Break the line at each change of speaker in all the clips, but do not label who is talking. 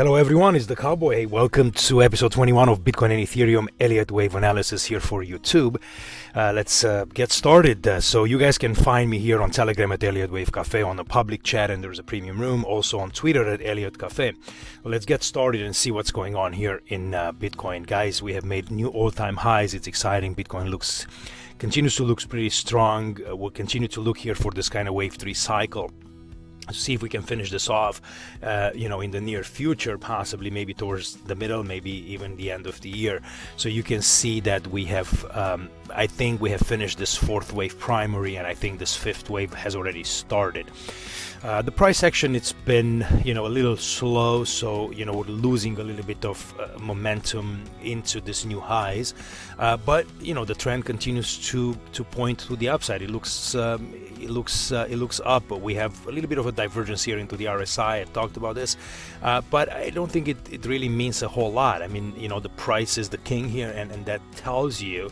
Hello everyone, it's the Cowboy. Hey, welcome to episode 21 of Bitcoin and Ethereum Elliott wave analysis here for YouTube. Let's get started. So you guys can find me here on Telegram at Elliott Wave Cafe on the public chat, and there's a premium room also on Twitter at Elliott Cafe. Well, let's get started and see what's going on here in Bitcoin. Guys, we have made new all-time highs. It's exciting. Bitcoin continues to look pretty strong. We'll continue to look here for this kind of wave 3 cycle. See if we can finish this off, in the near future, possibly maybe towards the middle, maybe even the end of the year. So you can see that we have, I think we have finished this fourth wave primary, and I think this fifth wave has already started. The price action, it's been, a little slow, so, we're losing a little bit of momentum into this new highs. But, the trend continues to point to the upside. It looks up, but we have a little bit of a divergence here into the RSI. I talked about this, but I don't think it really means a whole lot. I mean, the price is the king here, and that tells you,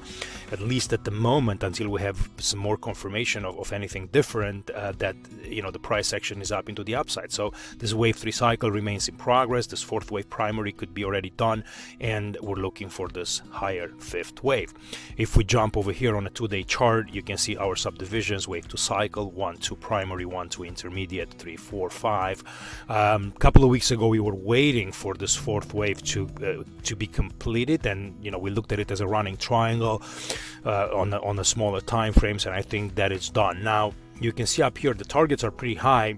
at least at the moment, until we have some more confirmation of anything different, that the price action is up into the upside. So this wave 3 cycle remains in progress. This fourth wave primary could be already done, and we're looking for this higher fifth wave. If we jump over here on a 2-day chart, you can see our subdivisions: wave 2 cycle, 1, 2 primary, 1, 2 intermediate, 3, 4, 5. Couple of weeks ago we were waiting for this fourth wave to be completed, and we looked at it as a running triangle on the smaller time frames, and I think that it's done. Now you can see up here the targets are pretty high,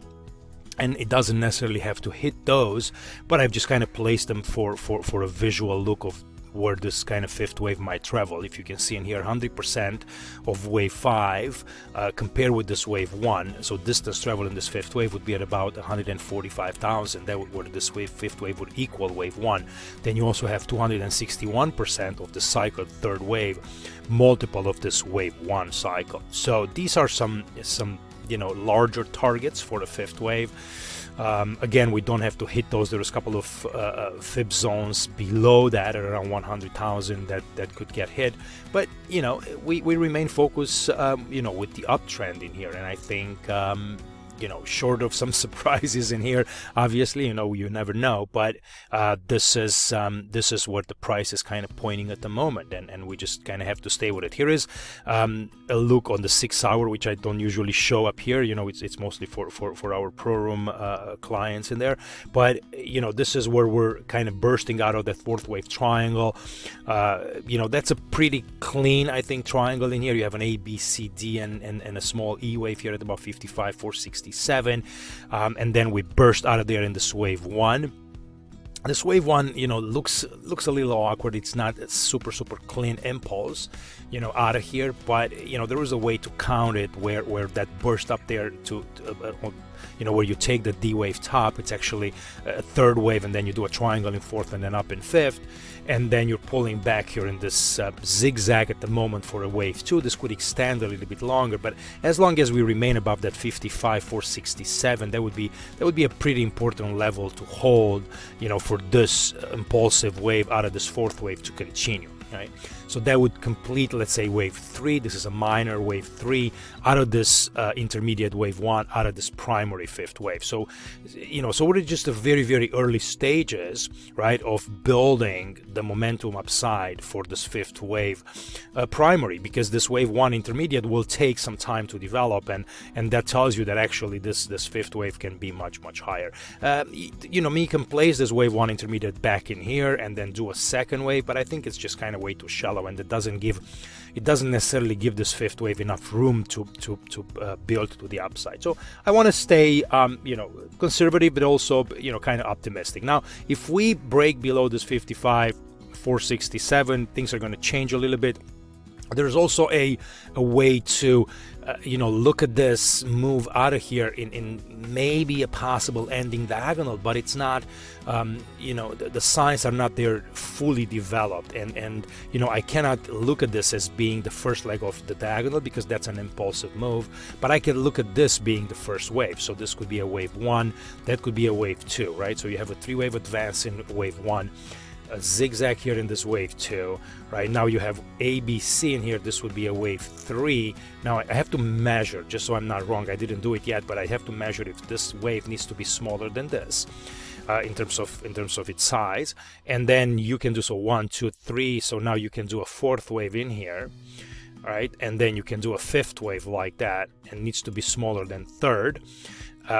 and it doesn't necessarily have to hit those, but I've just kind of placed them for a visual look of where this kind of fifth wave might travel. If you can see in here, 100% of wave 5 compared with this wave 1, so distance travel in this fifth wave would be at about 145,000. That would, where this fifth wave would equal wave 1. Then you also have 261% of the cycle third wave, multiple of this wave 1 cycle. So these are some larger targets for the fifth wave. Again, we don't have to hit those. There's a couple of fib zones below that at around 100,000 that could get hit, but we remain focused with the uptrend in here, and I think short of some surprises in here, obviously, you never know, but this is what the price is kind of pointing at the moment, and we just kind of have to stay with it. Here is a look on the 6 hour, which I don't usually show up here. It's mostly for our pro room clients in there, but this is where we're kind of bursting out of that fourth wave triangle. That's a pretty clean, I think, triangle in here. You have an A, B, C, D, and a small E wave here at about 55, 467, and then we burst out of there in this wave 1. This wave 1, looks a little awkward. It's not a super clean impulse, out of here, but there is a way to count it where that burst up there to where you take the D wave top. It's actually a third wave, and then you do a triangle in fourth and then up in fifth, and then you're pulling back here in this zigzag at the moment for a wave 2. This could extend a little bit longer, but as long as we remain above that 55, 467, that would be a pretty important level to hold, for this impulsive wave out of this fourth wave to continue. Right? So that would complete, let's say, wave 3. This is a minor wave 3 out of this intermediate wave 1, out of this primary fifth wave. So, so we're just the very, very early stages, right, of building the momentum upside for this fifth wave primary, because this wave 1 intermediate will take some time to develop, and that tells you that actually this fifth wave can be much higher. Me can place this wave 1 intermediate back in here and then do a second wave, but I think it's just kind of way too shallow, and it doesn't necessarily give this fifth wave enough room to build to the upside. So I want to stay conservative, but also kind of optimistic. Now if we break below this 55, 467, things are going to change a little bit. There's also a way to look at this move out of here in maybe a possible ending diagonal, but it's not, the signs are not there fully developed, and I cannot look at this as being the first leg of the diagonal, because that's an impulsive move, but I can look at this being the first wave. So this could be a wave 1, that could be a wave 2, right? So you have a 3-wave advance in wave 1, a zigzag here in this wave 2. Right now you have ABC in here. This would be a wave 3. Now I have to measure, just so I'm not wrong, I didn't do it yet, but I have to measure if this wave needs to be smaller than this. in terms of its size. And then you can do so 1, 2, 3. So now you can do a fourth wave in here, right? And then you can do a fifth wave like that, and needs to be smaller than third.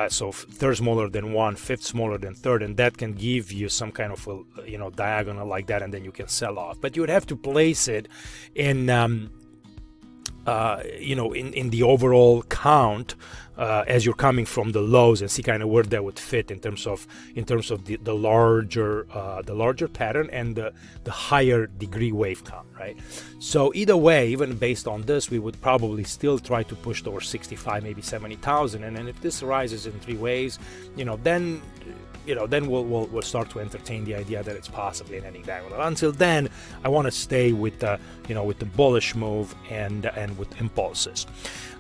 So third smaller than 1, fifth smaller than third, and that can give you some kind of a, diagonal like that, and then you can sell off. But you would have to place it in in the overall count as you're coming from the lows, and see kind of where that would fit in terms of the larger pattern and the higher degree wave count, right? So either way, even based on this, we would probably still try to push towards 65, maybe 70,000, and then if this rises in 3 waves, then we'll start to entertain the idea that it's possibly an ending diagonal. Until then, I want to stay with the bullish move and with impulses.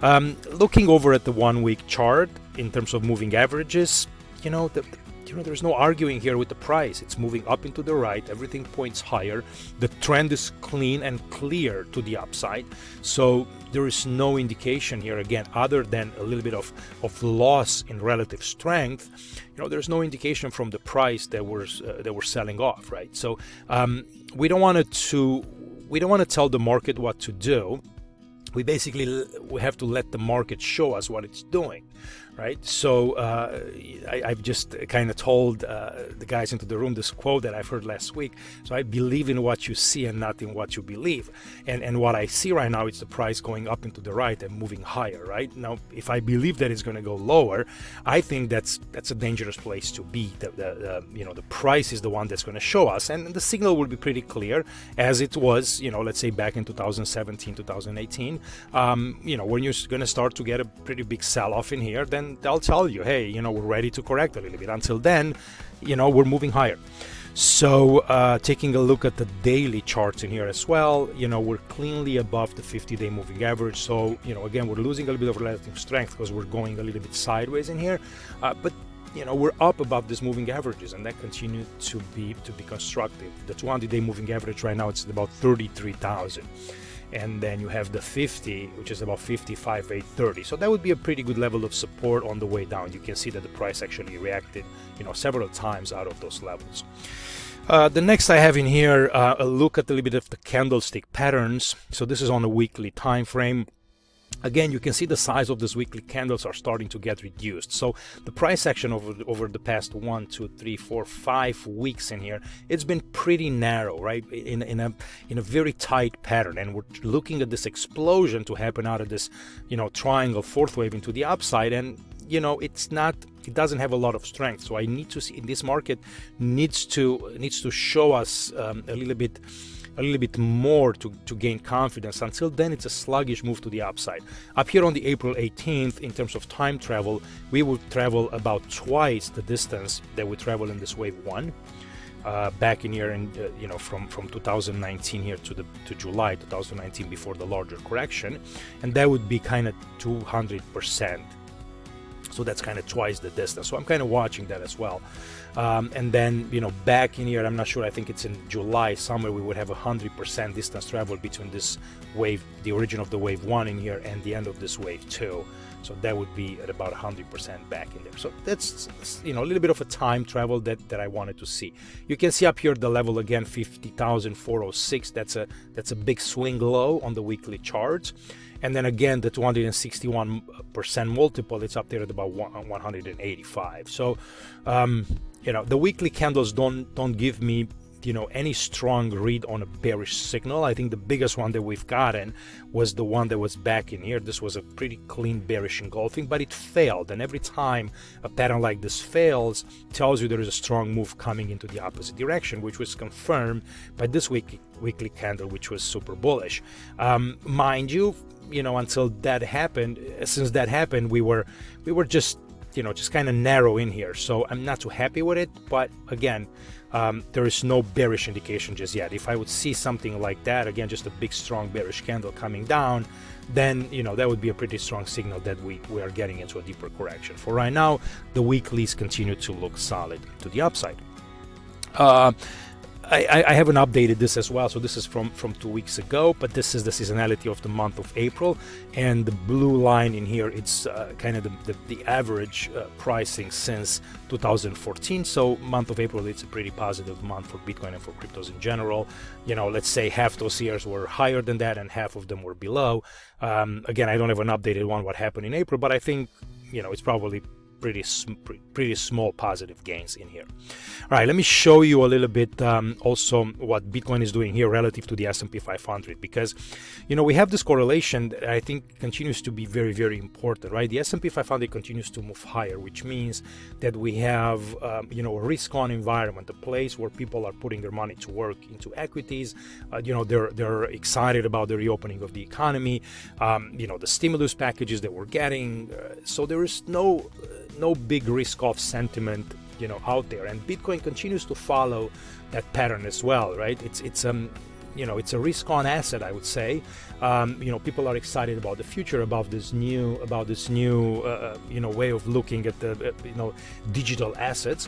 Looking over at the 1 week chart in terms of moving averages, there's no arguing here with the price. It's moving up into the right. Everything points higher. The trend is clean and clear to the upside. So there is no indication here, again, other than a little bit of loss in relative strength. There's no indication from the price that we're selling off, right? So we don't want to tell the market what to do. We have to let the market show us what it's doing, right? So I've just kind of told the guys into the room this quote that I've heard last week. So I believe in what you see and not in what you believe. And what I see right now is the price going up into the right and moving higher, right? Now, if I believe that it's going to go lower, I think that's a dangerous place to be. The price is the one that's going to show us, and the signal will be pretty clear, as it was, let's say back in 2017, 2018. When you're going to start to get a pretty big sell-off in here, then they'll tell you, hey, we're ready to correct a little bit. Until then, we're moving higher. So taking a look at the daily charts in here as well, we're cleanly above the 50-day moving average. So, again, we're losing a little bit of relative strength because we're going a little bit sideways in here. But we're up above these moving averages, and that continues to be constructive. The 200-day moving average right now, it's about 33,000. And then you have the 50, which is about 55,830. So that would be a pretty good level of support on the way down. You can see that the price actually reacted, several times out of those levels. The next I have in here, a look at a little bit of the candlestick patterns. So this is on a weekly time frame. Again, you can see the size of these weekly candles are starting to get reduced. So the price action over the past 1, 2, 3, 4, 5 weeks in here, it's been pretty narrow, right? In a very tight pattern, and we're looking at this explosion to happen out of this, triangle fourth wave into the upside, and it doesn't have a lot of strength. So I need to see, this market needs to show us a little bit more to gain confidence. Until then, it's a sluggish move to the upside. Up here on the April 18th, in terms of time travel, we will travel about twice the distance that we travel in this wave 1. Back in here, from 2019 here to July 2019, before the larger correction, and that would be kind of 200%. So that's kind of twice the distance. So I'm kind of watching that as well. And then, back in here, I'm not sure, I think it's in July somewhere, we would have 100% distance travel between this wave, the origin of the wave 1 in here, and the end of this wave 2. So that would be at about 100% back in there. So that's, a little bit of a time travel that I wanted to see. You can see up here the level again, 50,406. That's a big swing low on the weekly charts. And then again, the 261% multiple, it's up there at about 185. So, the weekly candles don't give me, any strong read on a bearish signal. I think the biggest one that we've gotten was the one that was back in here. This was a pretty clean bearish engulfing, but it failed. And every time a pattern like this fails, tells you there is a strong move coming into the opposite direction, which was confirmed by this weekly candle, which was super bullish. Mind you, until that happened, since that happened, we were just kind of narrow in here. So I'm not too happy with it, but again, there is no bearish indication just yet. If I would see something like that, again, just a big strong bearish candle coming down, then that would be a pretty strong signal that we are getting into a deeper correction. For right now, the weeklies continue to look solid to the upside. I haven't updated this as well, so this is from 2 weeks ago, but this is the seasonality of the month of April, and the blue line in here, it's kind of the average pricing since 2014. So month of April, it's a pretty positive month for Bitcoin and for cryptos in general. Let's say half those years were higher than that and half of them were below. Again, I don't have an updated one what happened in April, but I think it's probably pretty small positive gains in here. All right, let me show you a little bit also what Bitcoin is doing here relative to the S&P 500, because we have this correlation that I think continues to be very, very important, right? The S&P 500 continues to move higher, which means that we have a risk-on environment, a place where people are putting their money to work into equities. They're excited about the reopening of the economy, the stimulus packages that we're getting. So there is no big risk-off sentiment out there, and Bitcoin continues to follow that pattern as well, right? It's a risk-on asset, I would say. People are excited about the future, about this new way of looking at the digital assets,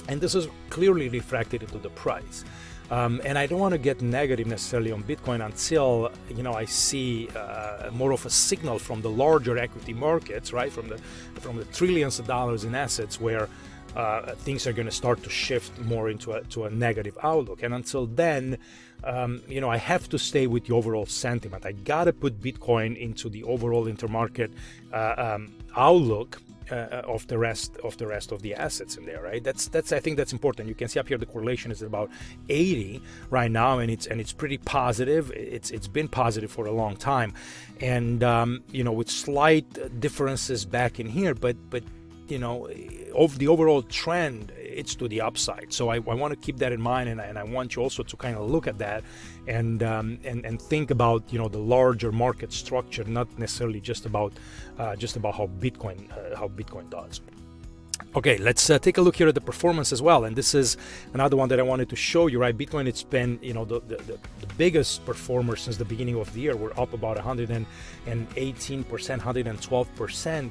and this is clearly reflected into the price. And I don't want to get negative necessarily on Bitcoin until I see more of a signal from the larger equity markets, right? From the trillions of dollars in assets, where things are going to start to shift more into a negative outlook. And until then, I have to stay with the overall sentiment. I gotta put Bitcoin into the overall intermarket outlook of the rest of the assets in there, right? That's I think that's important. You can see up here the correlation is about 80 right now, and it's pretty positive. It's been positive for a long time, and with slight differences back in here, but of the overall trend, it's to the upside. So I want to keep that in mind, and I want you also to kind of look at that and think about the larger market structure, not necessarily just about how Bitcoin does. Okay, let's take a look here at the performance as well, and this is another one that I wanted to show you, right? Bitcoin, it's been the biggest performer since the beginning of the year. We're up about 118%, 112%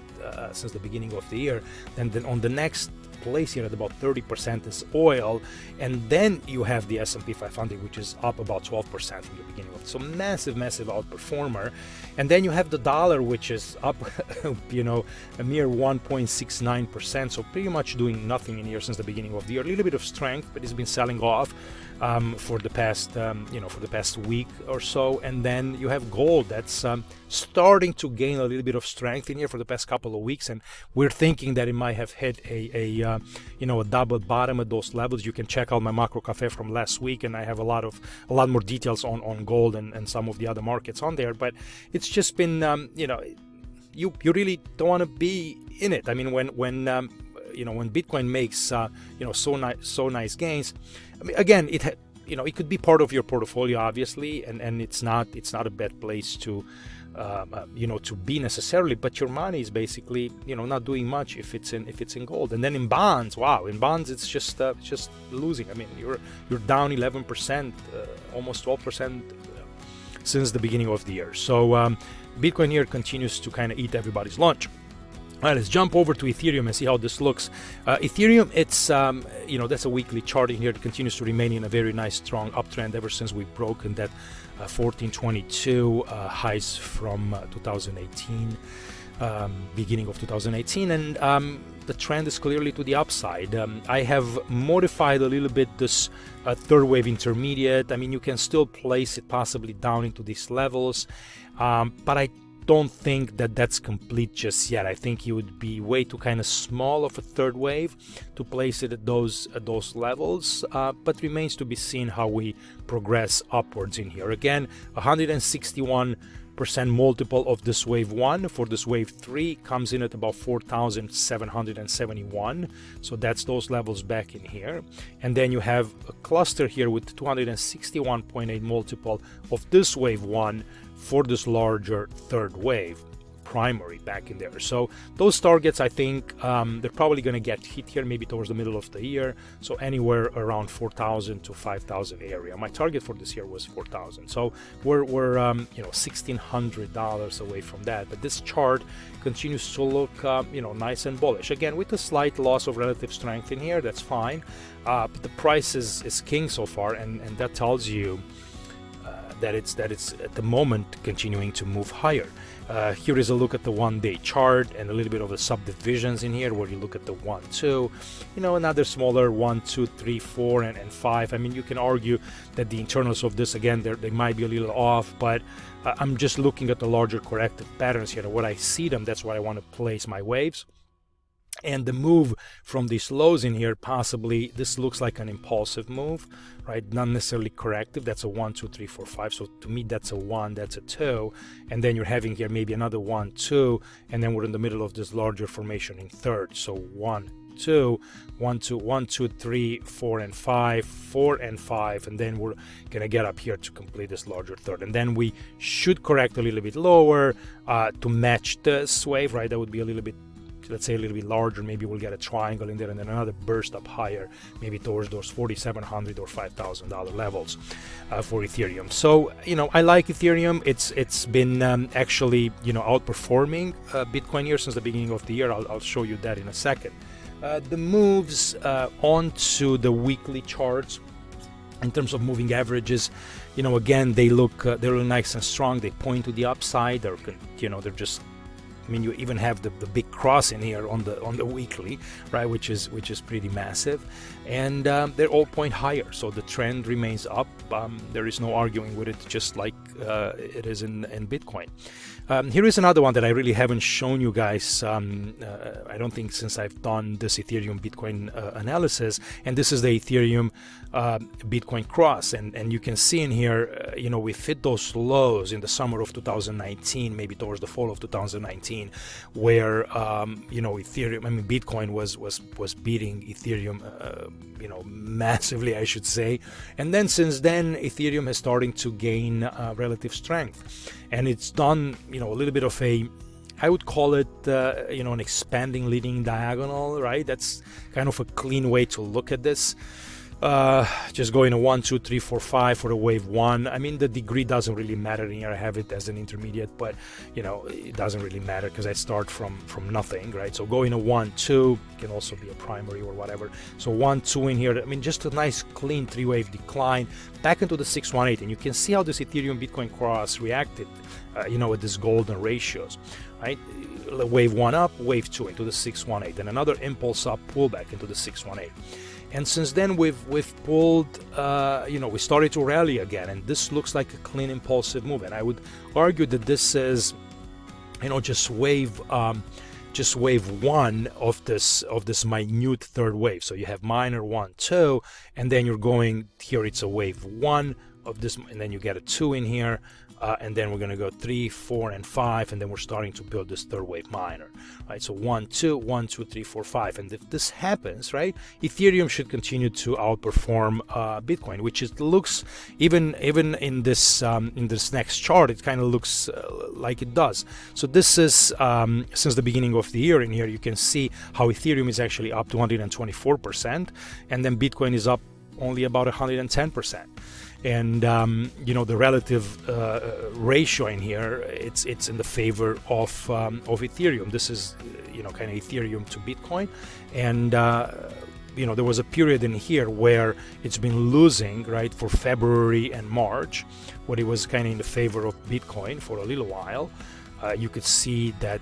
since the beginning of the year. And then on the next place here at about 30% is oil, and then you have the S&P 500, which is up about 12% from the beginning of it. So massive outperformer. And then you have the dollar, which is up a mere 1.69%, so pretty much doing nothing in here since the beginning of the year. A little bit of strength, but it's been selling off for the past week or so. And then you have gold that's starting to gain a little bit of strength in here for the past couple of weeks, and we're thinking that it might have hit a double bottom at those levels. You can check out my macro cafe from last week, and I have a lot more details on gold and some of the other markets on there. But it's just been you really don't want to be in it. I mean, when Bitcoin makes so nice gains, I mean, again, it could be part of your portfolio, obviously, and it's not a bad place to to be necessarily, but your money is basically not doing much if it's in gold. And then in bonds, it's just losing. I mean, you're down 11%, almost 12% since the beginning of the year. So Bitcoin here continues to kind of eat everybody's lunch. All right, let's jump over to Ethereum and see how this looks. Ethereum, it's that's a weekly chart in here. It continues to remain in a very nice, strong uptrend ever since we've broken that 1422 highs from 2018, beginning of 2018, and the trend is clearly to the upside. I have modified a little bit this third wave intermediate. I mean, you can still place it possibly down into these levels, but I don't think that that's complete just yet. I think it would be way too kind of small of a third wave to place it at those levels, but remains to be seen how we progress upwards in here. Again, 161% multiple of this wave 1. For this wave 3 comes in at about 4,771, so that's those levels back in here. And then you have a cluster here with 261.8 multiple of this wave 1 for this larger third wave. primary back in there. So those targets, I think they're probably going to get hit here maybe towards the middle of the year, so anywhere around 4,000 to 5,000 area. My target for this year was 4,000, so we're $1,600 away from that. But this chart continues to look nice and bullish, again with a slight loss of relative strength in here. That's fine, but the price is king so far, and that tells you that it's at the moment continuing to move higher. Here is a look at the 1-day chart and a little bit of the subdivisions in here, where you look at the 1, 2, another smaller 1, 2, 3, 4, and 5. I mean, you can argue that the internals of this, again, they might be a little off, but I'm just looking at the larger corrective patterns here. What I see them, that's where I want to place my waves. And the move from these lows in here, possibly this looks like an impulsive move, right? Not necessarily corrective. That's a 1, 2, 3, 4, 5. So to me, that's a 1, that's a 2. And then you're having here maybe another 1, 2, and then we're in the middle of this larger formation in third. So 1, 2, 1, 2, 1, 2, 3, 4, and 5, 4 and 5, and then we're gonna get up here to complete this larger third. And then we should correct a little bit lower to match this wave, right? That would be a little bit, let's say, a little bit larger. Maybe we'll get a triangle in there, and then another burst up higher, maybe towards those $4,700 or $5,000 levels for Ethereum. So I like Ethereum. It's been actually outperforming Bitcoin here since the beginning of the year. I'll show you that in a second. The moves onto the weekly charts in terms of moving averages, again, they look nice and strong. They point to the upside. They're just, I mean, you even have the big cross in here on the weekly, right, which is pretty massive, and they all point higher. So the trend remains up. There is no arguing with it, just like it is in Bitcoin. Here is another one that I really haven't shown you guys. I don't think since I've done this Ethereum Bitcoin analysis, and this is the Ethereum Bitcoin cross, and you can see in here, we fit those lows in the summer of 2019, maybe towards the fall of 2019, where Ethereum, I mean Bitcoin was beating Ethereum, massively, I should say. And then since then, Ethereum is starting to gain relative strength, and it's done a little bit of a, I would call it an expanding leading diagonal, right? That's kind of a clean way to look at this. Just going a 1, 2, 3, 4, 5 for the wave 1. I mean, the degree doesn't really matter in here. I have it as an intermediate, but it doesn't really matter because I start from nothing, right? So going a 1, 2 can also be a primary or whatever. So 1, 2 in here. I mean, just a nice clean 3-wave decline back into the 618, and you can see how this Ethereum Bitcoin cross reacted, with these golden ratios, right? Wave 1 up, wave 2 into the 618, and another impulse up, pullback into the 618. And since then we've pulled, we started to rally again, and this looks like a clean impulsive move. And I would argue that this is, just wave 1 of this minute third wave. So you have minor 1, 2, and then you're going here. It's a wave 1 of this, and then you get a 2 in here. And then we're going to go 3, 4, and 5, and then we're starting to build this third wave minor, right? So 1, 2, 1, 2, 3, 4, 5, and if this happens, right, Ethereum should continue to outperform Bitcoin, which it looks even in this next chart, it kind of looks like it does. So this is since the beginning of the year. In here, you can see how Ethereum is actually up 224%, and then Bitcoin is up only about 110%. And the relative ratio in here, it's in the favor of Ethereum. This is kind of Ethereum to Bitcoin, and there was a period in here where it's been losing, right, for February and March, where it was kind of in the favor of Bitcoin for a little while. You could see that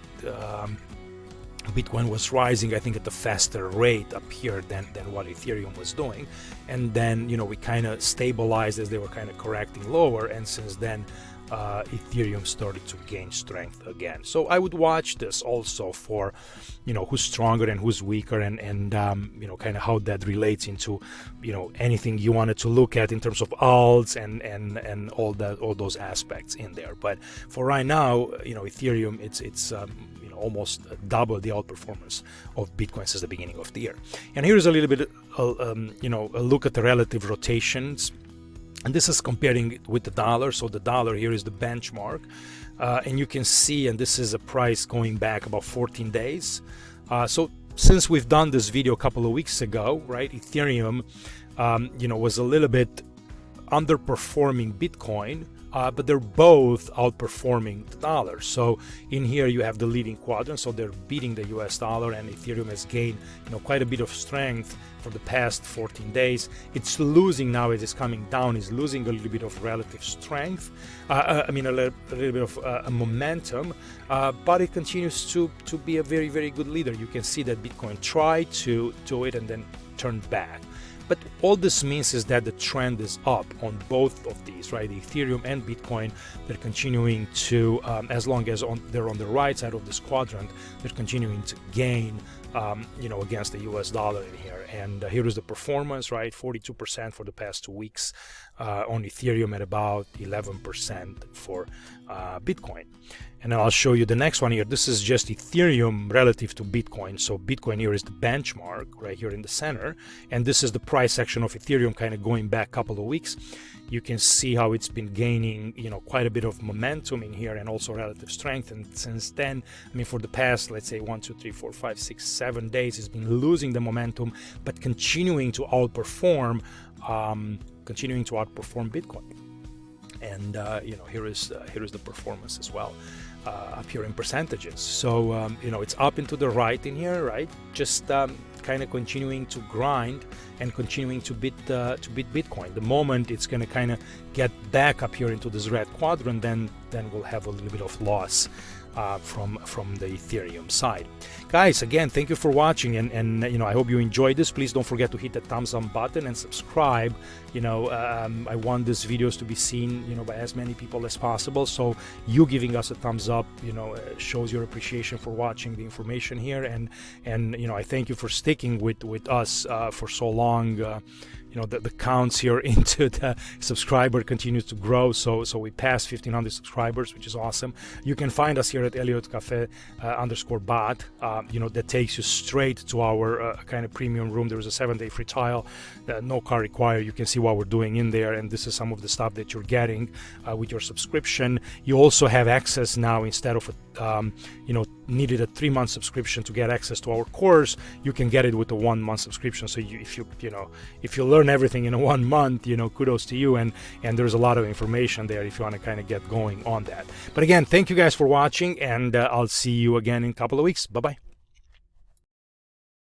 Bitcoin was rising, I think, at a faster rate up here than what Ethereum was doing. And then, we kind of stabilized as they were kind of correcting lower. And since then, Ethereum started to gain strength again. So I would watch this also for, who's stronger and who's weaker, and kind of how that relates into, anything you wanted to look at in terms of alts and all those aspects in there. But for right now, Ethereum, it's almost double the outperformance of Bitcoin since the beginning of the year. And here's a little bit, a look at the relative rotations And this is comparing it with the dollar. So the dollar here is the benchmark. And you can see, and this is a price going back about 14 days. So since we've done this video a couple of weeks ago, right, Ethereum, was a little bit underperforming Bitcoin, but they're both outperforming the dollar. So in here you have the leading quadrant, so they're beating the US dollar, and Ethereum has gained quite a bit of strength for the past 14 days. It's losing now as it's coming down, is losing a little bit of relative strength, a little bit of momentum, but it continues to be a very, very good leader. You can see that Bitcoin tried to do it and then turned back. But all this means is that the trend is up on both of these, right? Ethereum and Bitcoin, they're continuing to, as long as they're on the right side of this quadrant, they're continuing to gain, against the US dollar in here. And here is the performance, right? 42% for the past 2 weeks on Ethereum, at about 11% for Bitcoin. And I'll show you the next one here. This is just Ethereum relative to Bitcoin. So Bitcoin here is the benchmark right here in the center. And this is the price action of Ethereum kind of going back a couple of weeks. You can see how it's been gaining, quite a bit of momentum in here and also relative strength. And since then, for the past, let's say 1, 2, 3, 4, 5, 6, 7 days, it's been losing the momentum, but continuing to outperform Bitcoin. And here is the performance as well, up here in percentages. So it's up into the right in here, right? Just kind of continuing to grind and continuing to beat Bitcoin. The moment it's going to kind of get back up here into this red quadrant, then we'll have a little bit of loss from the Ethereum side. Guys, again, thank you for watching, and I hope you enjoyed this. Please don't forget to hit the thumbs up button and subscribe. I want these videos to be seen by as many people as possible, so you giving us a thumbs up shows your appreciation for watching the information here, and I thank you for sticking with us for so long. The counts here into the subscriber continues to grow, so we passed 1,500 subscribers, which is awesome. You can find us here at Elliott Cafe _bot. That takes you straight to our kind of premium room. There is a 7-day free trial, no card required. You can see what we're doing in there, and this is some of the stuff that you're getting with your subscription. You also have access now, instead of needed a 3-month subscription to get access to our course, you can get it with a 1-month subscription. So if you learn everything in a 1 month, kudos to you, and there's a lot of information there if you want to kind of get going on that. But again, thank you guys for watching, and I'll see you again in a couple of weeks. Bye bye.